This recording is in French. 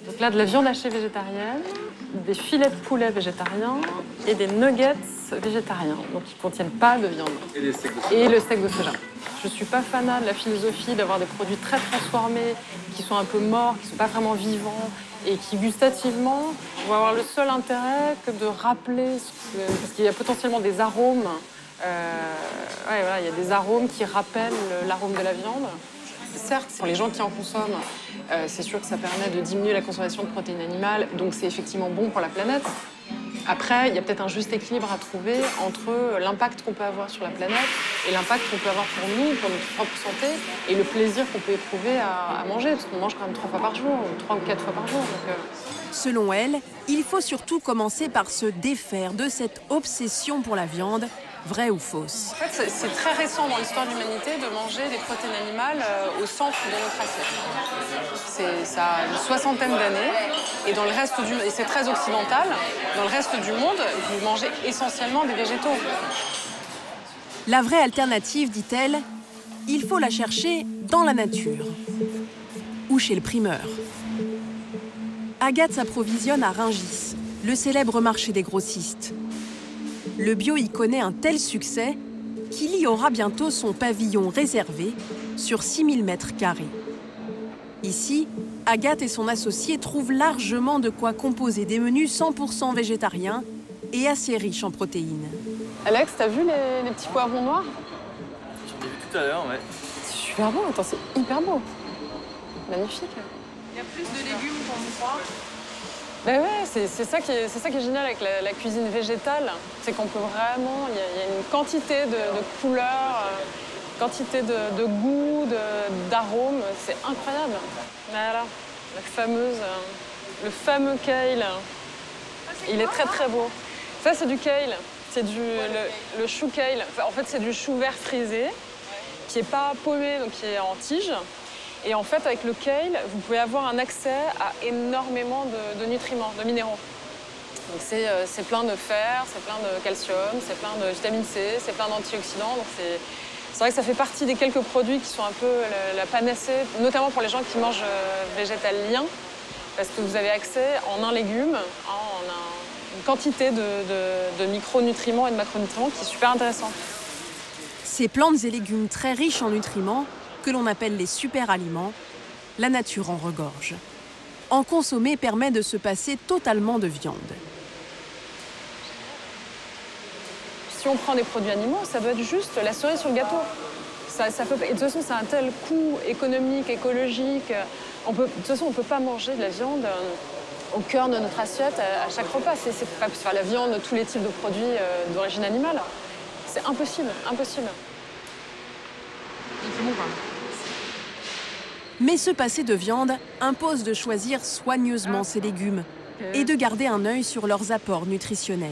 Donc là, de la viande hachée végétarienne, des filets de poulet végétariens et des nuggets végétariens, donc qui ne contiennent pas de viande. Et les steaks de soja. Et le steak de soja. Je ne suis pas fanat de la philosophie d'avoir des produits très transformés, qui sont un peu morts, qui ne sont pas vraiment vivants, et qui gustativement vont avoir le seul intérêt que de rappeler, parce qu'il y a potentiellement des arômes, il y a des arômes qui rappellent l'arôme de la viande. Certes, pour les gens qui en consomment, c'est sûr que ça permet de diminuer la consommation de protéines animales, donc c'est effectivement bon pour la planète. Après, il y a peut-être un juste équilibre à trouver entre l'impact qu'on peut avoir sur la planète et l'impact qu'on peut avoir pour nous, pour notre propre santé, et le plaisir qu'on peut éprouver à manger, parce qu'on mange quand même 3 fois par jour, ou 3 ou 4 fois par jour. Selon elle, il faut surtout commencer par se défaire de cette obsession pour la viande, vraie ou fausse. En fait, c'est très récent dans l'histoire de l'humanité de manger des protéines animales au centre de notre assiette. Ça a une soixantaine d'années, et dans le reste et c'est très occidental. Dans le reste du monde, vous mangez essentiellement des végétaux. La vraie alternative, dit-elle, il faut la chercher dans la nature ou chez le primeur. Agathe s'approvisionne à Rungis, le célèbre marché des grossistes. Le bio y connaît un tel succès qu'il y aura bientôt son pavillon réservé sur 6000 mètres carrés. Ici, Agathe et son associé trouvent largement de quoi composer des menus 100% végétariens et assez riches en protéines. Alex, t'as vu les petits poivrons noirs? J'en ai vu tout à l'heure, ouais. C'est super beau, attends, c'est hyper beau. Magnifique. Il y a plus de légumes qu'on ne croit. Ben ouais, c'est ça qui est génial avec la cuisine végétale, c'est qu'on peut vraiment, il y a une quantité de couleurs, quantité de goûts, d'arômes, c'est incroyable. Voilà, le fameux kale, il est très très beau. Ça c'est du kale, c'est le chou kale, en fait c'est du chou vert frisé, qui n'est pas paumé, donc qui est en tige. Et en fait, avec le kale, vous pouvez avoir un accès à énormément de nutriments, de minéraux. Donc c'est plein de fer, c'est plein de calcium, c'est plein de vitamine C, c'est plein d'antioxydants. Donc c'est vrai que ça fait partie des quelques produits qui sont un peu la panacée, notamment pour les gens qui mangent végétalien, parce que vous avez accès en un légume, une quantité de micronutriments et de macronutriments qui est super intéressante. Ces plantes et légumes très riches en nutriments, que l'on appelle les super-aliments, la nature en regorge. En consommer permet de se passer totalement de viande. Si on prend des produits animaux, ça doit être juste la cerise sur le gâteau. Et de toute façon, c'est un tel coût économique, écologique. De toute façon, on ne peut pas manger de la viande au cœur de notre assiette à chaque repas. C'est pas possible. La viande, tous les types de produits d'origine animale. C'est impossible, impossible. C'est bon, quoi. Mais se passer de viande impose de choisir soigneusement ces légumes et de garder un œil sur leurs apports nutritionnels.